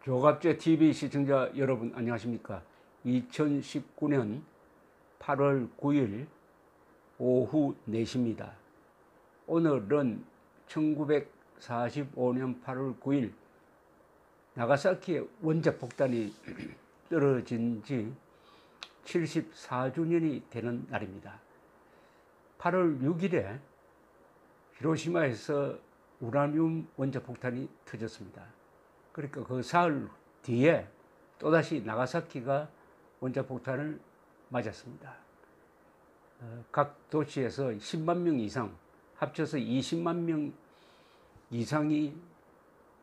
조갑제 TV 시청자 여러분 안녕하십니까? 2019년 8월 9일 오후 4시입니다. 오늘은 1945년 8월 9일 나가사키의 원자폭탄이 떨어진 지 74주년이 되는 날입니다. 8월 6일에 히로시마에서 우라늄 원자폭탄이 터졌습니다. 그러니까 그 사흘 뒤에 또다시 나가사키가 원자폭탄을 맞았습니다. 각 도시에서 10만 명 이상, 합쳐서 20만 명 이상이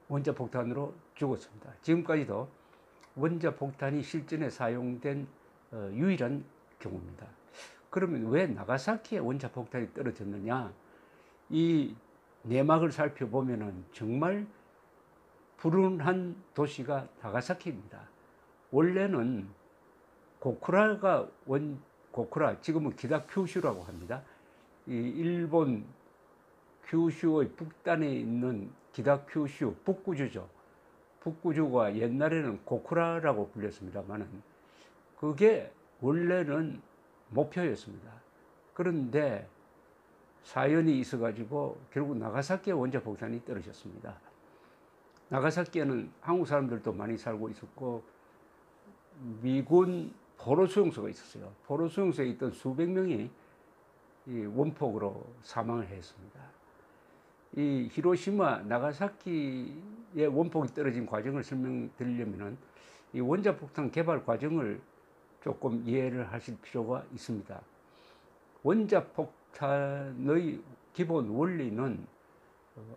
원자폭탄으로 죽었습니다. 지금까지도 원자폭탄이 실전에 사용된 유일한 경우입니다. 그러면 왜 나가사키에 원자폭탄이 떨어졌느냐? 이 내막을 살펴보면 정말 불운한 도시가 나가사키입니다. 원래는 고쿠라, 지금은 기타 큐슈라고 합니다. 이 일본 큐슈의 북단에 있는 기타 큐슈, 북구주죠. 북구주가 옛날에는 고쿠라라고 불렸습니다만은 그게 원래는 목표였습니다. 그런데 사연이 있어가지고 결국 나가사키에 원자폭탄이 떨어졌습니다. 나가사키에는 한국 사람들도 많이 살고 있었고 미군 포로 수용소가 있었어요. 포로 수용소에 있던 수백 명이 이 원폭으로 사망을 했습니다. 이 히로시마, 나가사키의 원폭이 떨어진 과정을 설명드리려면은 이 원자폭탄 개발 과정을 조금 이해를 하실 필요가 있습니다. 원자폭탄의 기본 원리는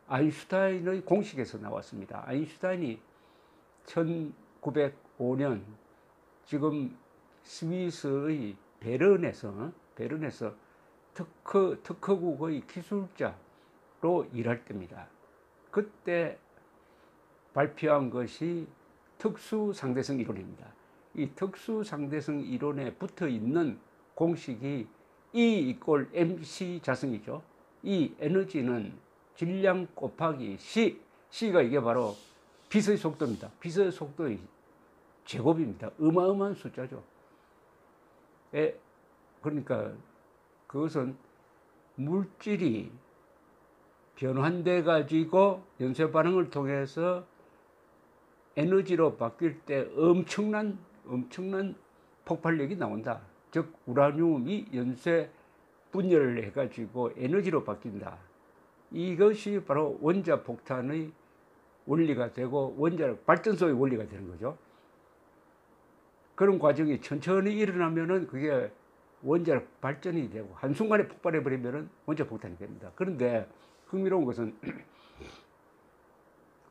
아인슈타인의 공식에서 나왔습니다. 아인슈타인이 1905년 지금 스위스의 베른에서 특허국의 기술자로 일할 때입니다. 그때 발표한 것이 특수상대성 이론입니다. 이 특수상대성 이론에 붙어 있는 공식이 E = mc 자승이죠. 이 에너지는 질량 곱하기 C가 이게 바로 빛의 속도입니다. 빛의 속도의 제곱입니다. 어마어마한 숫자죠. 그러니까 그것은 물질이 변환돼 가지고 연쇄 반응을 통해서 에너지로 바뀔 때 엄청난 폭발력이 나온다. 즉 우라늄이 연쇄 분열을 해 가지고 에너지로 바뀐다. 이것이 바로 원자폭탄의 원리가 되고 원자력 발전소의 원리가 되는 거죠. 그런 과정이 천천히 일어나면은 그게 원자력 발전이 되고 한순간에 폭발해 버리면은 원자폭탄이 됩니다. 그런데 흥미로운 것은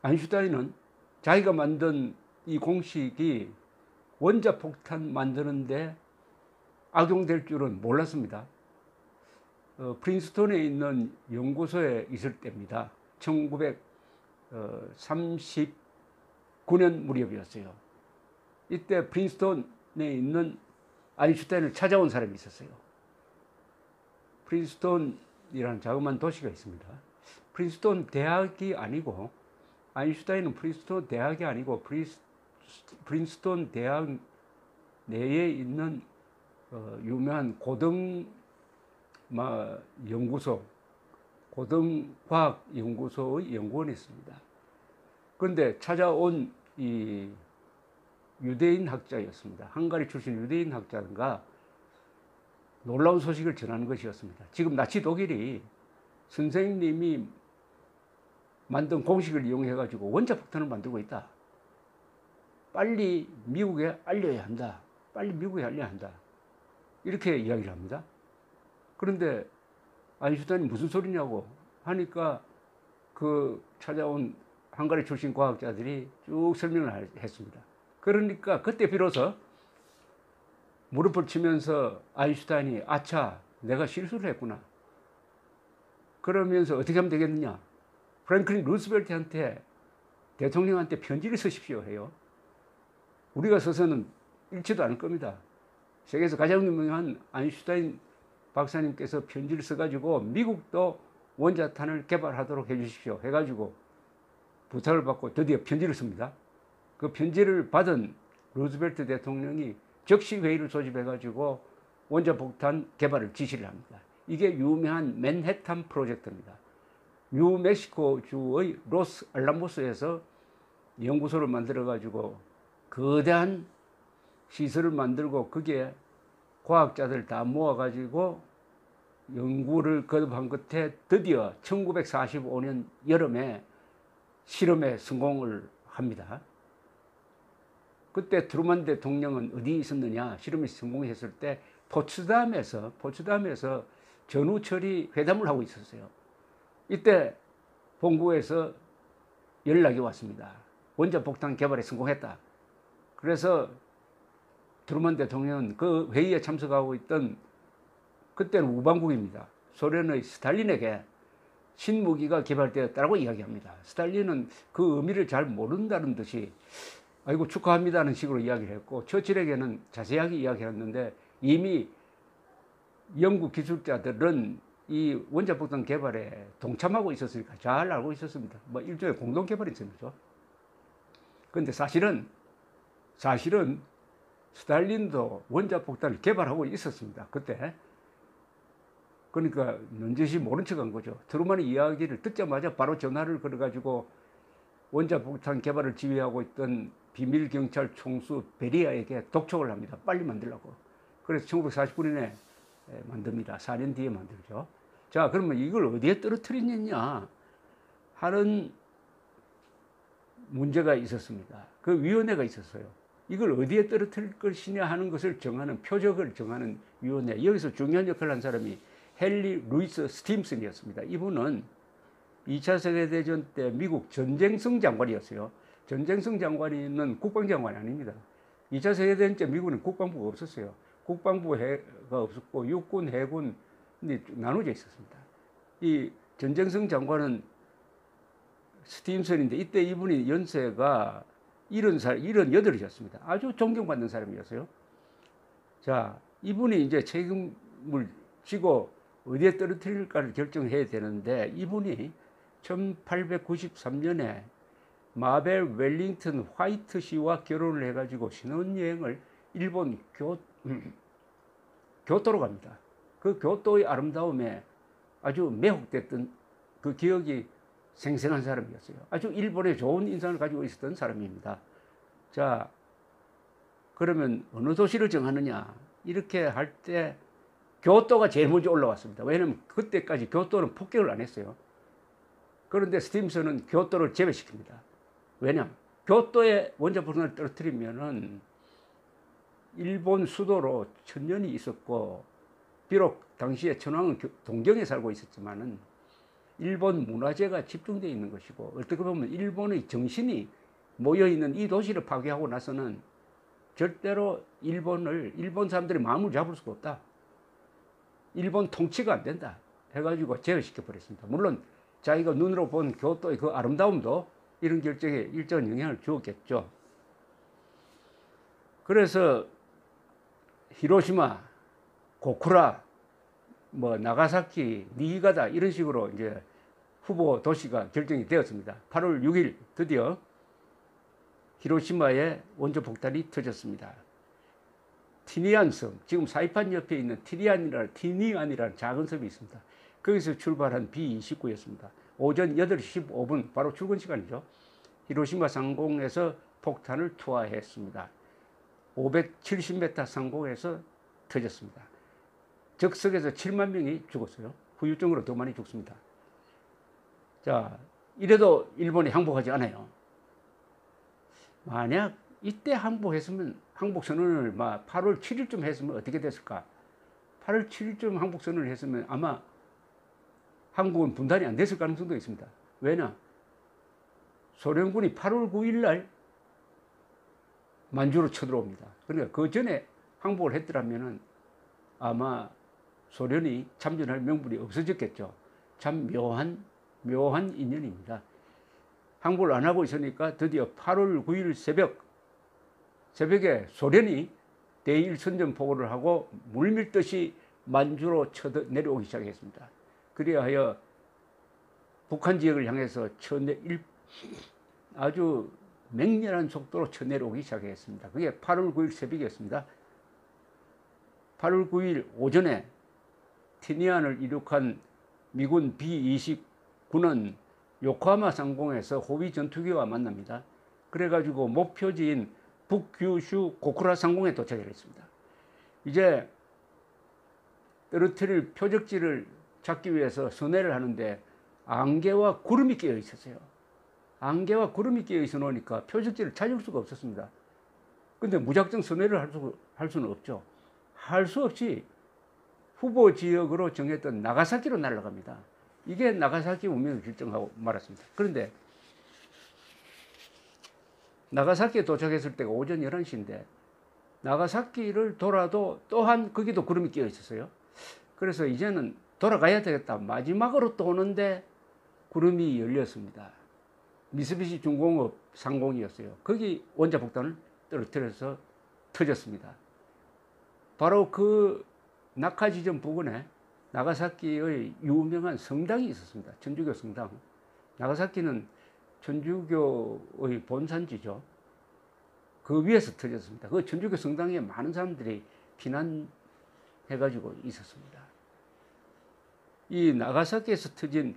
아인슈타인은 자기가 만든 이 공식이 원자폭탄 만드는데 악용될 줄은 몰랐습니다. 프린스턴에 있는 연구소에 있을 때입니다. 1939년 무렵이었어요. 이때 프린스턴에 있는 아인슈타인을 찾아온 사람이 있었어요. 프린스턴이라는 자그마한 도시가 있습니다. 프린스턴 대학이 아니고 아인슈타인은 프린스턴 대학이 아니고 프린스턴 대학 내에 있는 유명한 고등과학 연구소의 연구원에 있습니다. 그런데 찾아온 이 유대인 학자였습니다. 헝가리 출신 유대인 학자가 놀라운 소식을 전하는 것이었습니다. 지금 나치 독일이 선생님이 만든 공식을 이용해 가지고 원자폭탄을 만들고 있다. 빨리 미국에 알려야 한다. 이렇게 이야기를 합니다. 그런데 아인슈타인이 무슨 소리냐고 하니까 그 찾아온 헝가리 출신 과학자들이 쭉 설명을 했습니다. 그러니까 그때 비로소 무릎을 치면서 아인슈타인이 아차, 내가 실수를 했구나. 그러면서 어떻게 하면 되겠느냐? 프랭클린 루스벨트한테 대통령한테 편지를 쓰십시오 해요. 우리가 써서는 읽지도 않을 겁니다. 세계에서 가장 유명한 아인슈타인 박사님께서 편지를 써가지고 미국도 원자탄을 개발하도록 해주십시오 해가지고 부탁을 받고 드디어 편지를 씁니다. 그 편지를 받은 루즈벨트 대통령이 즉시 회의를 소집해가지고 원자폭탄 개발을 지시를 합니다. 이게 유명한 맨해튼 프로젝트입니다. 뉴멕시코주의 로스 알라모스에서 연구소를 만들어가지고 거대한 시설을 만들고 거기에 과학자들 다 모아가지고 연구를 거듭한 끝에 드디어 1945년 여름에 실험에 성공을 합니다. 그때 트루만 대통령은 어디 있었느냐? 실험에 성공했을 때 포츠담에서 전우처리 회담을 하고 있었어요. 이때 본국에서 연락이 왔습니다. 원자폭탄 개발에 성공했다. 그래서 트루만 대통령은 그 회의에 참석하고 있던, 그때는 우방국입니다, 소련의 스탈린에게 신무기가 개발되었다고 이야기합니다. 스탈린은 그 의미를 잘 모른다는 듯이 아이고 축하합니다는 식으로 이야기를 했고, 처칠에게는 자세하게 이야기했는데 이미 영국 기술자들은 이 원자폭탄 개발에 동참하고 있었으니까 잘 알고 있었습니다. 뭐 일종의 공동 개발인 셈이죠. 그런데 사실은 스탈린도 원자폭탄을 개발하고 있었습니다, 그때. 그러니까 넌지시 모른 척한 거죠. 트루만의 이야기를 듣자마자 바로 전화를 걸어가지고 원자폭탄 개발을 지휘하고 있던 비밀경찰 총수 베리아에게 독촉을 합니다. 빨리 만들라고. 그래서 1949년에 만듭니다. 4년 뒤에 만들죠. 자, 그러면 이걸 어디에 떨어뜨리느냐 하는 문제가 있었습니다. 그 위원회가 있었어요. 이걸 어디에 떨어뜨릴 것이냐 하는 것을 정하는, 표적을 정하는 위원회. 여기서 중요한 역할을 한 사람이 헨리 루이스 스팀슨이었습니다. 이분은 2차 세계대전 때 미국 전쟁성 장관이었어요. 전쟁성 장관이는 국방장관이 아닙니다. 2차 세계대전 때 미국은 국방부가 없었어요. 국방부가 없었고 육군, 해군이 나눠져 있었습니다. 이 전쟁성 장관은 스팀슨인데 이때 이분이 연세가 78이셨습니다. 아주 존경받는 사람이었어요. 자, 이분이 이제 책임을 지고 어디에 떨어뜨릴까를 결정해야 되는데, 이분이 1893년에 마벨 웰링턴 화이트 씨와 결혼을 해가지고 신혼여행을 일본 교토로 갑니다. 그 교토의 아름다움에 아주 매혹됐던 그 기억이 생생한 사람이었어요. 아주 일본에 좋은 인상을 가지고 있었던 사람입니다. 자, 그러면 어느 도시를 정하느냐? 이렇게 할 때 교토가 제일 먼저 올라왔습니다. 왜냐하면 그때까지 교토는 폭격을 안 했어요. 그런데 스팀슨은 교토를 제외시킵니다. 왜냐하면 교토에 원자폭탄을 떨어뜨리면은 일본 수도로 천년이 있었고, 비록 당시에 천황은 동경에 살고 있었지만은 일본 문화재가 집중되어 있는 것이고, 어떻게 보면 일본의 정신이 모여있는 이 도시를 파괴하고 나서는 절대로 일본 사람들이 마음을 잡을 수가 없다. 일본 통치가 안 된다 해가지고 제어시켜 버렸습니다. 물론 자기가 눈으로 본 교토의 그 아름다움도 이런 결정에 일정한 영향을 주었겠죠. 그래서 히로시마, 고쿠라, 뭐 나가사키, 니이가다 이런 식으로 이제 후보 도시가 결정이 되었습니다. 8월 6일 드디어 히로시마에 원자폭탄이 터졌습니다. 티니안 섬, 지금 사이판 옆에 있는 티니안이라는 작은 섬이 있습니다. 거기서 출발한 B-29였습니다. 오전 8시 15분, 바로 출근 시간이죠. 히로시마 상공에서 폭탄을 투하했습니다. 570m 상공에서 터졌습니다. 적석에서 7만 명이 죽었어요. 후유증으로 더 많이 죽습니다. 자, 이래도 일본이 항복하지 않아요. 만약 이때 항복선언을 8월 7일쯤 했으면 어떻게 됐을까? 8월 7일쯤 항복선언을 했으면 아마 한국은 분단이 안 됐을 가능성도 있습니다. 왜냐? 소련군이 8월 9일 날 만주로 쳐들어옵니다. 그러니까 그 전에 항복을 했더라면은 아마 소련이 참전할 명분이 없어졌겠죠. 참 묘한 인연입니다. 항복을 안 하고 있으니까 드디어 8월 9일 새벽에 소련이 대일선전포고를 하고 물밀듯이 만주로 내려오기 시작했습니다. 그리하여 북한 지역을 향해서 아주 맹렬한 속도로 쳐내려오기 시작했습니다. 그게 8월 9일 새벽이었습니다. 8월 9일 오전에 티니안을 이륙한 미군 B-29는 요코하마 상공에서 호위 전투기와 만납니다. 그래가지고 목표지인 북규슈 고쿠라 상공에 도착했습니다. 이제 떨어뜨릴 표적지를 찾기 위해서 선회를 하는데 안개와 구름이 끼어 있었어요. 안개와 구름이 끼어 있어 놓으니까 표적지를 찾을 수가 없었습니다. 근데 무작정 선회를 할 수는 없죠. 할 수 없이 후보 지역으로 정했던 나가사키로 날아갑니다. 이게 나가사키 운명을 결정하고 말았습니다. 그런데 나가사키에 도착했을 때가 오전 11시인데 나가사키를 돌아도 또한 거기도 구름이 끼어 있었어요. 그래서 이제는 돌아가야 되겠다. 마지막으로 또 오는데 구름이 열렸습니다. 미쓰비시 중공업 상공이었어요. 거기 원자폭탄을 떨어뜨려서 터졌습니다. 바로 그 낙하 지점 부근에 나가사키의 유명한 성당이 있었습니다. 천주교 성당. 나가사키는 천주교의 본산지죠. 그 위에서 터졌습니다. 그 천주교 성당에 많은 사람들이 피난해가지고 있었습니다. 이 나가사키에서 터진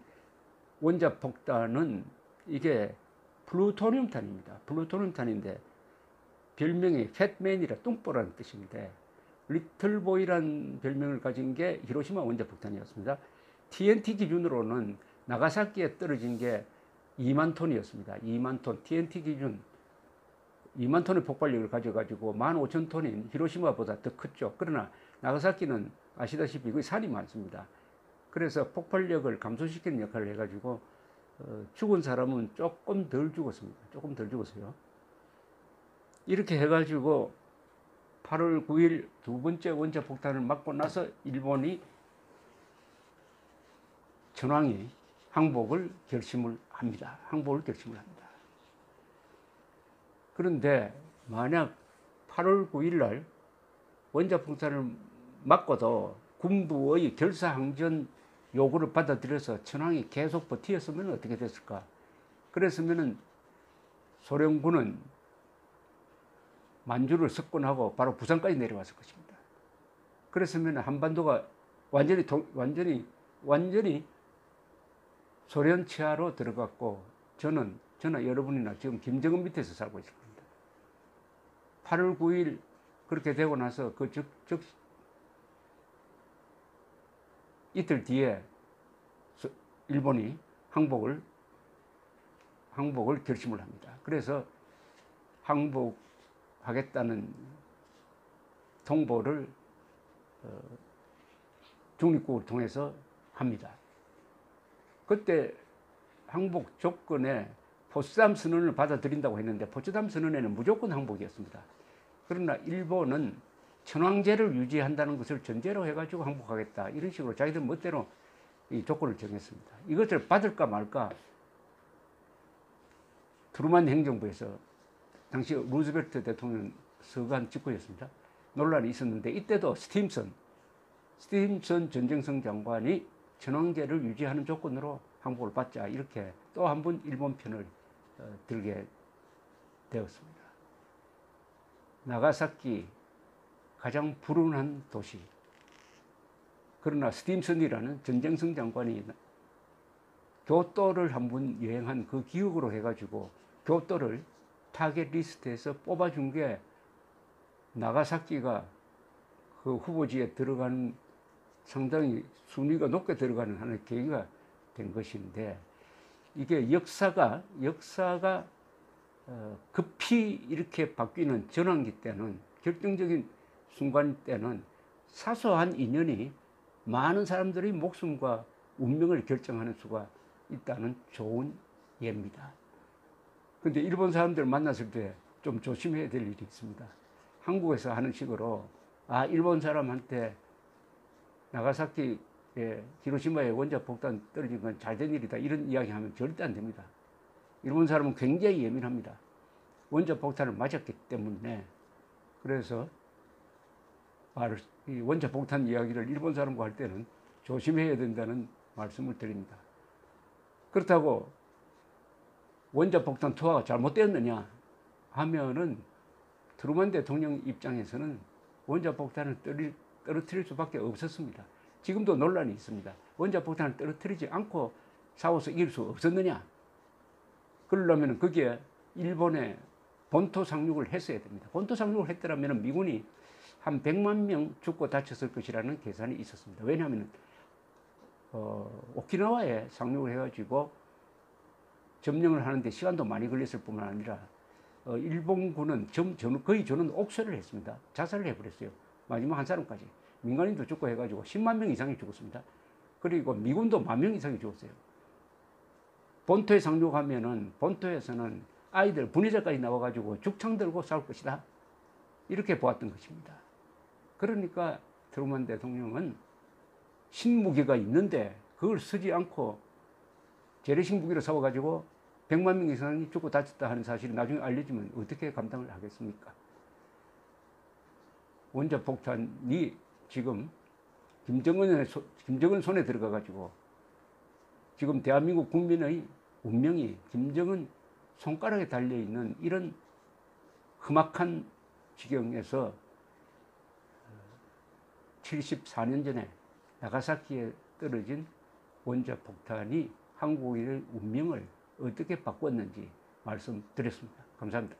원자폭탄은 이게 플루토늄탄입니다. 플루토늄탄인데 별명이 팻맨이라 뚱보라는 뜻인데 리틀보이라는 별명을 가진 게 히로시마 원자폭탄이었습니다. TNT 기준으로는 나가사키에 떨어진 게 2만 톤이었습니다. 2만 톤. TNT 기준 2만 톤의 폭발력을 가져가지고 15,000톤인 히로시마보다 더 컸죠. 그러나 나가사키는 아시다시피 거기 산이 많습니다. 그래서 폭발력을 감소시키는 역할을 해가지고 죽은 사람은 조금 덜 죽었습니다. 조금 덜 죽었어요. 이렇게 해가지고 8월 9일 두 번째 원자폭탄을 맞고 나서 일본이 전황이 항복을 결심을 합니다. 항복을 결심을 합니다. 그런데 만약 8월 9일 날 원자폭탄을 맞고도 군부의 결사항전 요구를 받아들여서 천황이 계속 버티었으면 어떻게 됐을까? 그랬으면은 소련군은 만주를 석권하고 바로 부산까지 내려왔을 것입니다. 그랬으면 한반도가 완전히 소련 치하로 들어갔고 저는 여러분이나 지금 김정은 밑에서 살고 있을 겁니다. 8월 9일 그렇게 되고 나서 이틀 뒤에 일본이 항복을 결심을 합니다. 그래서 항복하겠다는 통보를 중립국을 통해서 합니다. 그때 항복 조건에 포츠담 선언을 받아들인다고 했는데 포츠담 선언에는 무조건 항복이었습니다. 그러나 일본은 천황제를 유지한다는 것을 전제로 해가지고 항복하겠다 이런 식으로 자기들 멋대로 이 조건을 정했습니다. 이것을 받을까 말까 트루만 행정부에서 당시 루즈벨트 대통령 서관 직후였습니다. 논란이 있었는데 이때도 스팀슨 전쟁성 장관이 천황제를 유지하는 조건으로 항복을 받자 이렇게 또 한 번 일본 편을 들게 되었습니다. 나가사키 가장 불운한 도시. 그러나 스팀슨이라는 전쟁성 장관이 교토를 한번 여행한 그 기억으로 해가지고 교토를 타겟 리스트에서 뽑아준 게 나가사키가 그 후보지에 들어가는 상당히 순위가 높게 들어가는 하나의 계기가 된 것인데 이게 역사가 급히 이렇게 바뀌는 전환기 때는 결정적인 순간 때는 사소한 인연이 많은 사람들의 목숨과 운명을 결정하는 수가 있다는 좋은 예입니다. 그런데 일본 사람들 만났을 때 좀 조심해야 될 일이 있습니다. 한국에서 하는 식으로 일본 사람한테 나가사키 히로시마에 원자폭탄 떨어진 건 잘된 일이다 이런 이야기하면 절대 안 됩니다. 일본 사람은 굉장히 예민합니다. 원자폭탄을 맞았기 때문에. 그래서 이 원자폭탄 이야기를 일본 사람과 할 때는 조심해야 된다는 말씀을 드립니다. 그렇다고 원자폭탄 투하가 잘못되었느냐? 하면은 트루먼 대통령 입장에서는 원자폭탄을 떨어뜨릴 수밖에 없었습니다. 지금도 논란이 있습니다. 원자폭탄을 떨어뜨리지 않고 싸워서 이길 수 없었느냐? 그러려면 그게 일본의 본토 상륙을 했어야 됩니다. 본토 상륙을 했더라면 미군이 한 100만 명 죽고 다쳤을 것이라는 계산이 있었습니다. 왜냐하면 오키나와에 상륙을 해가지고 점령을 하는데 시간도 많이 걸렸을 뿐만 아니라 일본군은 거의 저는 옥살이를 했습니다. 자살을 해버렸어요. 마지막 한 사람까지. 민간인도 죽고 해가지고 10만 명 이상이 죽었습니다. 그리고 미군도 1만 명 이상이 죽었어요. 본토에 상륙하면은 본토에서는 아이들 분해자까지 나와가지고 죽창 들고 싸울 것이다. 이렇게 보았던 것입니다. 그러니까 트루먼 대통령은 신무기가 있는데 그걸 쓰지 않고 재래식 무기로 싸워가지고 100만 명 이상이 죽고 다쳤다 하는 사실이 나중에 알려지면 어떻게 감당을 하겠습니까? 원자폭탄이 지금 김정은 손에 들어가가지고 지금 대한민국 국민의 운명이 김정은 손가락에 달려있는 이런 험악한 지경에서 74년 전에 나가사키에 떨어진 원자폭탄이 한국인의 운명을 어떻게 바꿨는지 말씀드렸습니다. 감사합니다.